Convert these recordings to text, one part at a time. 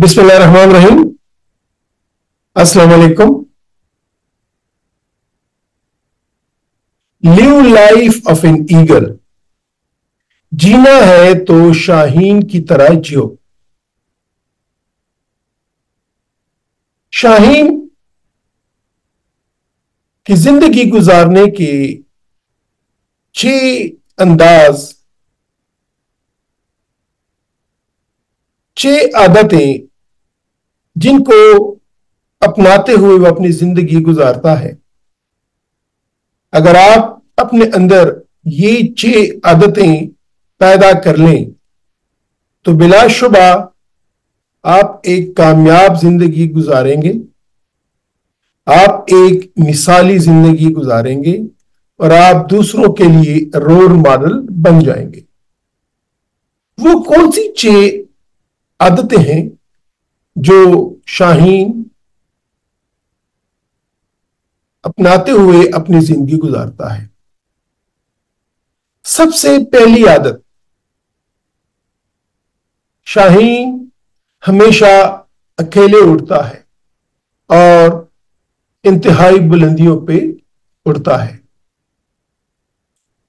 बिस्मिल्लाहिर्रहमानिर्रहीम। अस्सलाम वालेकुम। Live life of an eagle. जीना है तो शाहीन की तरह जियो। शाहीन की जिंदगी गुजारने के 6 अंदाज, 6 आदतें जिनको अपनाते हुए वो अपनी जिंदगी गुजारता है। अगर आप अपने अंदर ये 6 आदतें पैदा कर लें तो बिलाशुबा आप एक कामयाब जिंदगी गुजारेंगे, आप एक मिसाली जिंदगी गुजारेंगे और आप दूसरों के लिए रोल मॉडल बन जाएंगे। वो कौन सी 6 आदतें हैं जो शाहीन अपनाते हुए अपनी जिंदगी गुजारता है? सबसे पहली आदत, शाहीन हमेशा अकेले उड़ता है और इंतहाई बुलंदियों पे उड़ता है।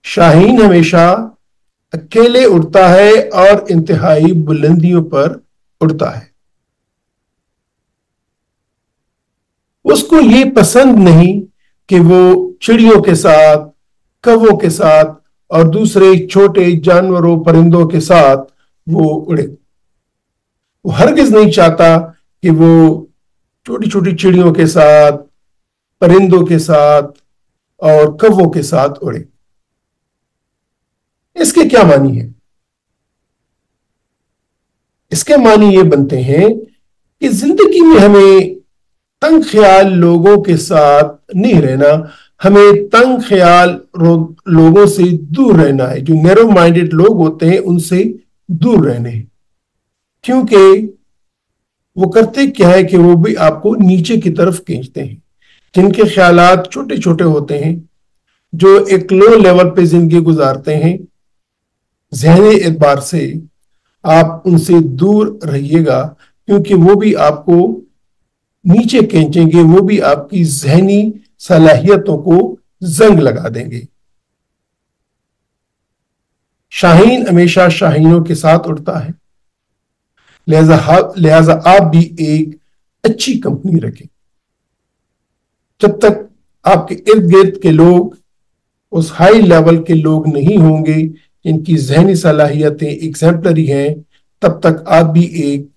शाहीन हमेशा अकेले उड़ता है और इंतहाई बुलंदियों पर उड़ता है। उसको ये पसंद नहीं कि वो चिड़ियों के साथ, कौवों के साथ और दूसरे छोटे जानवरों, परिंदों के साथ वो उड़े। वो हरगिज नहीं चाहता कि वो छोटी छोटी चिड़ियों के साथ, परिंदों के साथ और कौवों के साथ उड़े। इसके क्या मानी है? इसके मानी ये बनते हैं कि जिंदगी में हमें तंग ख्याल लोगों के साथ नहीं रहना, हमें तंग ख्याल लोगों से दूर रहना है। जो नैरो माइंडेड लोग होते हैं उनसे दूर रहने हैं, क्योंकि वो करते क्या है कि वो भी आपको नीचे की तरफ खींचते हैं। जिनके ख्यालात छोटे छोटे होते हैं, जो एक लो लेवल पे जिंदगी गुजारते हैं, ज़हनी एतबार से आप उनसे दूर रहिएगा, क्योंकि वो भी आपको नीचे खींचेंगे, वो भी आपकी ज़हनी सलाहियतों को जंग लगा देंगे। शाहीन हमेशा शाहीनों के साथ उड़ता है, लिहाजा आप भी एक अच्छी कंपनी रखें। जब तक आपके इर्द गिर्द के लोग उस हाई लेवल के लोग नहीं होंगे जिनकी ज़हनी सलाहियतें एग्जेम्पलरी हैं, तब तक आप भी एक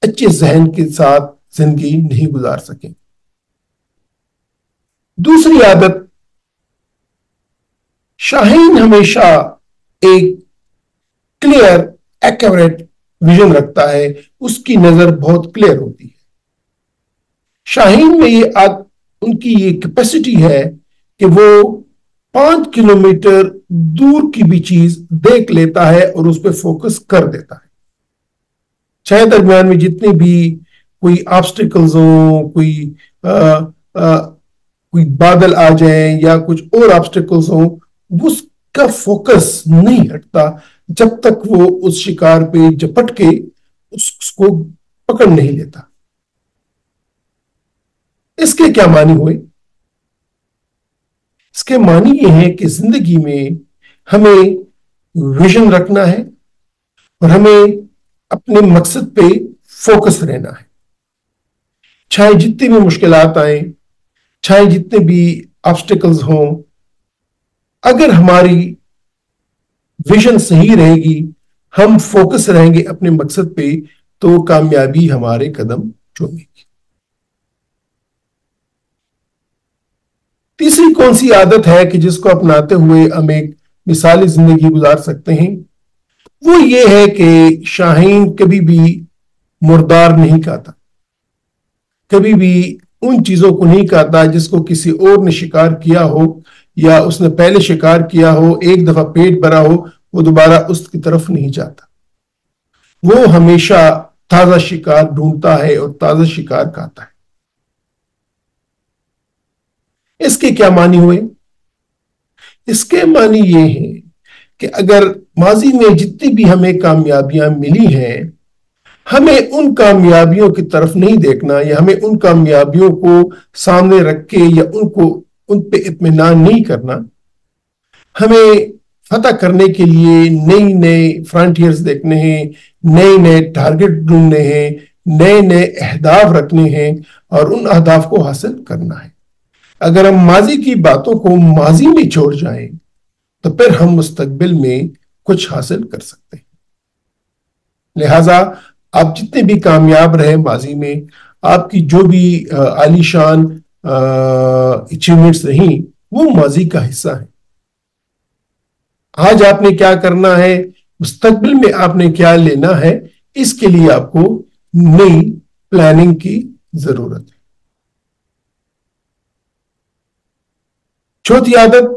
अच्छे जहन के साथ जिंदगी नहीं गुजार सकें। दूसरी आदत, शाहीन हमेशा एक क्लियर एक्यूरेट विजन रखता है, उसकी नजर बहुत क्लियर होती है। शाहीन में उनकी ये कैपेसिटी है कि वो 5 किलोमीटर दूर की भी चीज देख लेता है और उस पर फोकस कर देता है। चाहे दरमियान में जितने भी कोई ऑब्स्टिकल्स हो, कोई बादल आ जाए या कुछ और ऑब्स्टिकल्स हो, उसका फोकस नहीं हटता जब तक वो उस शिकार पे झपट के उसको पकड़ नहीं लेता। इसके क्या मानी हुए? इसके मानी ये है कि जिंदगी में हमें विजन रखना है और हमें अपने मकसद पे फोकस रहना है। चाहे जितनी भी मुश्किलात आए, चाहे जितने भी ऑब्स्टिकल्स हों, अगर हमारी विजन सही रहेगी, हम फोकस रहेंगे अपने मकसद पे, तो कामयाबी हमारे कदम चूमेगी। तीसरी कौन सी आदत है कि जिसको अपनाते हुए हम एक मिसाली जिंदगी गुजार सकते हैं? वो ये है कि शाहीन कभी भी मुर्दार नहीं खाता, कभी भी उन चीजों को नहीं खाता जिसको किसी और ने शिकार किया हो या उसने पहले शिकार किया हो, एक दफा पेट भरा हो, वो दोबारा उसकी तरफ नहीं जाता। वो हमेशा ताजा शिकार ढूंढता है और ताजा शिकार खाता है। इसके क्या मानी हुए? इसके मानी ये है कि अगर माजी में जितनी भी हमें कामयाबियां मिली हैं, ہمیں ان کامیابیوں کی طرف نہیں دیکھنا یا ہمیں ان کامیابیوں کو سامنے رکھ کے یا ان پہ اطمینان نہیں کرنا. ہمیں فتح کرنے کے لیے نئی نئے فرنٹیئرز دیکھنے ہیں، نئے نئے ٹارگٹ ڈھونڈنے ہیں، نئے نئے اہداف رکھنے ہیں اور ان اہداف کو حاصل کرنا ہے. اگر ہم ماضی کی باتوں کو ماضی میں چھوڑ جائیں تو پھر ہم مستقبل میں کچھ حاصل کر سکتے ہیں. لہذا آپ جتنے بھی کامیاب رہے ماضی میں، آپ کی جو بھی عالی شان اچیومنٹس رہیں وہ ماضی کا حصہ ہے. آج آپ نے کیا کرنا ہے، مستقبل میں آپ نے کیا لینا ہے، اس کے لیے آپ کو نئی پلاننگ کی ضرورت ہے. چوتھی عادت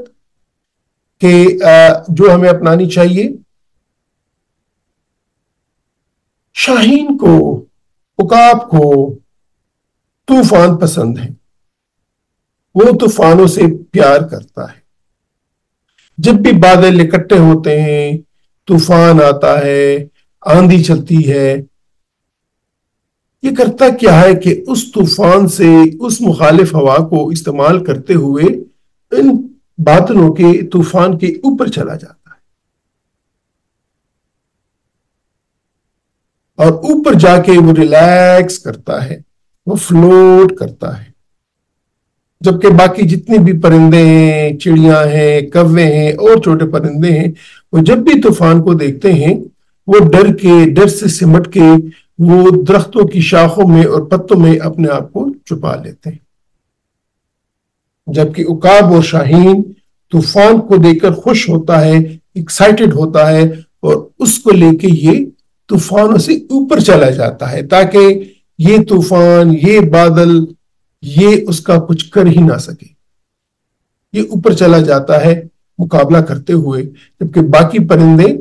کہ جو ہمیں اپنانی چاہیے، شاہین کو، عقاب کو طوفان پسند ہے. وہ طوفانوں سے پیار کرتا ہے. جب بھی بادل اکٹھے ہوتے ہیں، طوفان آتا ہے، آندھی چلتی ہے، یہ کرتا کیا ہے کہ اس طوفان سے، اس مخالف ہوا کو استعمال کرتے ہوئے ان بادلوں کے، طوفان کے اوپر چلا جاتا ہے اور اوپر جا کے وہ ریلیکس کرتا ہے، وہ فلوٹ کرتا ہے. جبکہ باقی جتنے بھی پرندے ہیں، چڑیاں ہیں، کوے ہیں اور چھوٹے پرندے ہیں، وہ جب بھی طوفان کو دیکھتے ہیں وہ ڈر سے سمٹ کے وہ درختوں کی شاخوں میں اور پتوں میں اپنے آپ کو چھپا لیتے ہیں. جبکہ عقاب اور شاہین طوفان کو دیکھ کر خوش ہوتا ہے، ایکسائٹڈ ہوتا ہے اور اس کو لے کے یہ طوفانوں سے اوپر چلا جاتا ہے تاکہ یہ طوفان، یہ بادل، یہ اس کا کچھ کر ہی نہ سکے. یہ اوپر چلا جاتا ہے مقابلہ کرتے ہوئے، جبکہ باقی پرندے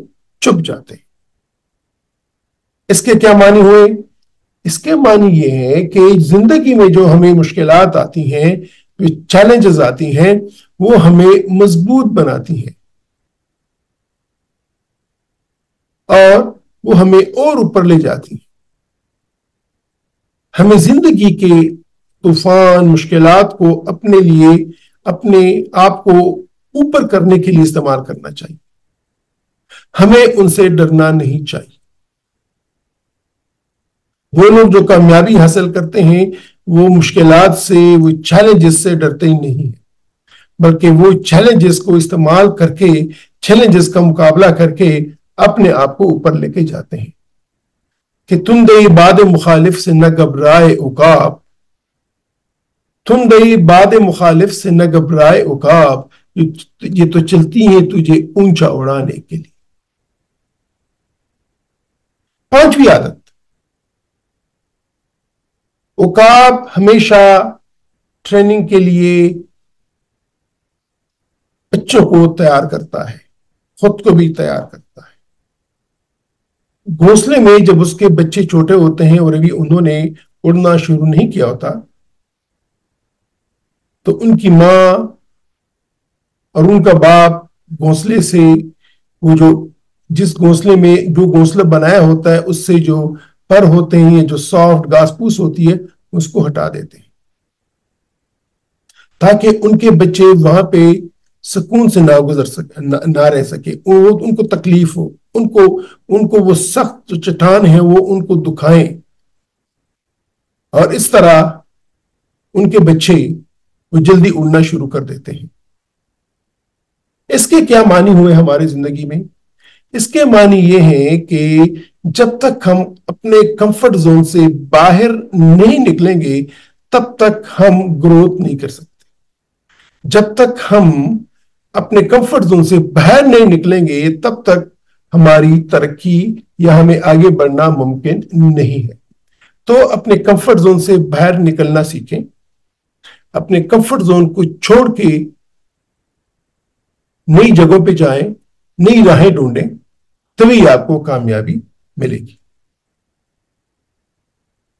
چھپ جاتے ہیں. اس کے کیا معنی ہوئے؟ اس کے معنی یہ ہے کہ زندگی میں جو ہمیں مشکلات آتی ہیں، جو چیلنجز آتی ہیں، وہ ہمیں مضبوط بناتی ہیں اور وہ ہمیں اور اوپر لے جاتی ہیں. ہمیں زندگی کے طوفان، مشکلات کو اپنے لیے، اپنے آپ کو اوپر کرنے کے لیے استعمال کرنا چاہیے. ہمیں ان سے ڈرنا نہیں چاہیے. وہ لوگ جو کامیابی حاصل کرتے ہیں وہ مشکلات سے، وہ چیلنجز سے ڈرتے ہی نہیں ہیں، بلکہ وہ چیلنجز کو استعمال کر کے، چیلنجز کا مقابلہ کر کے اپنے آپ کو اوپر لے کے جاتے ہیں. کہ تندئی باد مخالف سے نہ گھبرائے عقاب، تندئی باد مخالف سے نہ گھبرائے عقاب، یہ تو چلتی ہیں تجھے اونچا اڑانے کے لیے. پانچویں عادت، عقاب ہمیشہ ٹریننگ کے لیے بچوں کو تیار کرتا ہے، خود کو بھی تیار کرتا ہے. گھونسلے میں جب اس کے بچے چھوٹے ہوتے ہیں اور ابھی انہوں نے اڑنا شروع نہیں کیا ہوتا، تو ان کی ماں اور ان کا باپ گھونسلے سے، وہ جو جس گھونسلے میں جو گھونسلہ بنایا ہوتا ہے اس سے جو پر ہوتے ہیں، جو سافٹ گھاس پوس ہوتی ہے، اس کو ہٹا دیتے ہیں تاکہ ان کے بچے وہاں پہ سکون سے نہ رہ سکے، ان کو تکلیف ہو، ان کو وہ سخت جو چٹان ہے وہ ان کو دکھائیں، اور اس طرح ان کے بچے وہ جلدی اڑنا شروع کر دیتے ہیں. اس کے کیا معنی ہوئے ہماری زندگی میں؟ اس کے معنی یہ ہے کہ جب تک ہم اپنے کمفرٹ زون سے باہر نہیں نکلیں گے تب تک ہم گروتھ نہیں کر سکتے. جب تک ہم اپنے کمفرٹ زون سے باہر نہیں نکلیں گے تب تک ہماری ترقی یا ہمیں آگے بڑھنا ممکن نہیں ہے. تو اپنے کمفرٹ زون سے باہر نکلنا سیکھیں، اپنے کمفرٹ زون کو چھوڑ کے نئی جگہوں پہ جائیں، نئی راہیں ڈھونڈیں، تبھی آپ کو کامیابی ملے گی.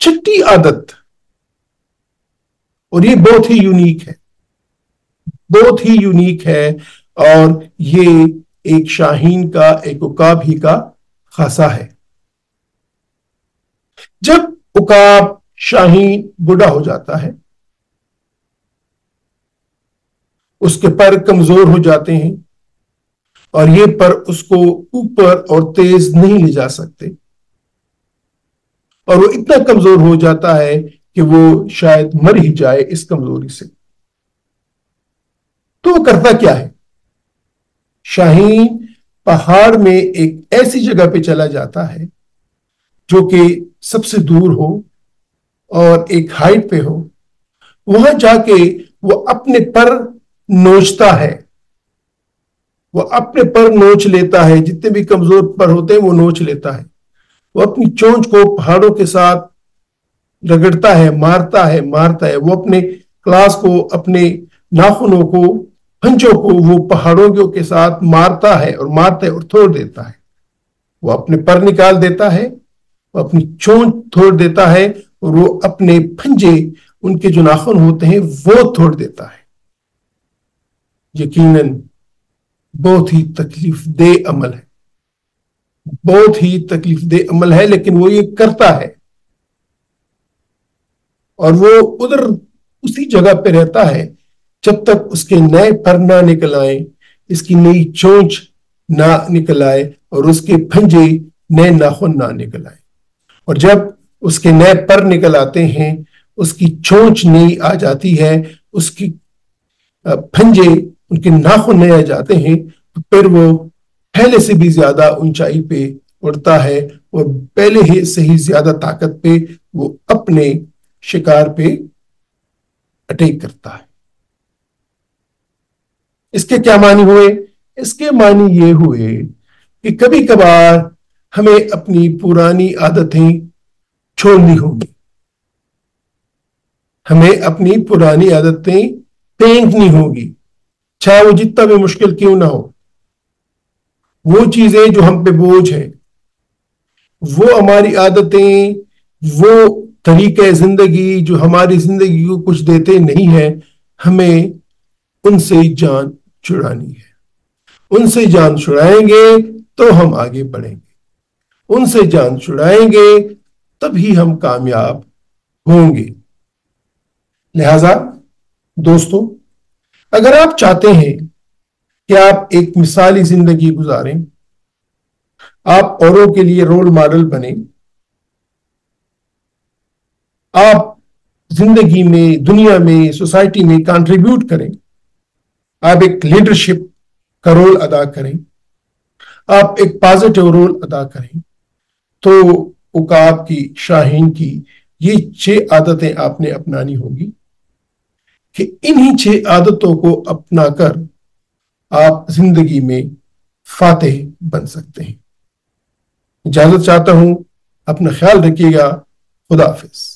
چھٹی عادت، اور یہ بہت ہی یونیک ہے، بہت ہی یونیک ہے، اور یہ ایک شاہین کا، ایک عقاب ہی کا خاصہ ہے. जब उकाब शाहीन बूढ़ा हो जाता है, उसके पर कमजोर हो जाते हैं और ये पर उसको ऊपर और तेज नहीं ले जा सकते, और वो इतना कमजोर हो जाता है कि वो शायद मर ही जाए इस कमजोरी से। तो वो करता क्या है? शाहीन पहाड़ में एक ऐसी जगह पे चला जाता है जो कि सबसे दूर हो और एक हाइट पे हो। वहां जाके वो अपने पर नोचता है, वो अपने पर नोच लेता है, जितने भी कमजोर पर होते हैं वो नोच लेता है। वो अपनी चोंच को पहाड़ों के साथ रगड़ता है, मारता है। वो अपने क्लास को, अपने नाखूनों को, पंचों को वो पहाड़ों के साथ मारता है और तोड़ देता है। वो अपने पर निकाल देता है, वो अपनी चोंच तोड़ देता है, और वो अपने पंजे, उनके जो नाखून होते हैं वो तोड़ देता है। यकीनन बहुत ही तकलीफ दे अमल है, बहुत ही तकलीफ दे अमल है, लेकिन वो ये करता है। और वो उधर उसी जगह पे रहता है जब तक उसके नए पर ना निकल आए, इसकी नई चोंच ना निकल आए, और उसके पंजे, नए नाखून ना निकल आए। और जब उसके नए पर निकल आते हैं, उसकी चोंच नई आ जाती है, उसकी पंजे, उनके नाखून नए आ जाते हैं, तो फिर वो पहले से भी ज्यादा ऊंचाई पे उड़ता है, और पहले ही से ही ज्यादा ताकत पे वो अपने शिकार पे अटैक करता है। इसके क्या मानी हुए? इसके मानी ये हुए कि कभी कभार हमें अपनी पुरानी आदतें छोड़नी होंगी, हमें अपनी पुरानी आदतें फेंकनी होगी, चाहे वो जितना भी मुश्किल क्यों ना हो। वो चीजें जो हम पे बोझ है, वो हमारी आदतें, वो तरीके जिंदगी जो हमारी जिंदगी को कुछ देते नहीं है, हमें उनसे जान छुड़ानी है। उनसे जान छुड़ाएंगे तो हम आगे बढ़ेंगे, उनसे जान छुड़ाएंगे तभी हम कामयाब होंगे। लिहाजा दोस्तों, अगर आप चाहते हैं कि आप एक मिसाली जिंदगी गुजारें, आप औरों के लिए रोल मॉडल बने, आप जिंदगी में, दुनिया में, सोसाइटी में कंट्रीब्यूट करें, आप एक लीडरशिप का रोल अदा करें, आप एक पॉजिटिव रोल अदा करें, तो उकाब की, शाहीन की ये 6 आदतें आपने अपनानी होगी कि इन्हीं 6 आदतों को अपनाकर आप जिंदगी में फातेह बन सकते हैं। इजाजत चाहता हूं, अपना ख्याल रखिएगा। खुदा हाफिज।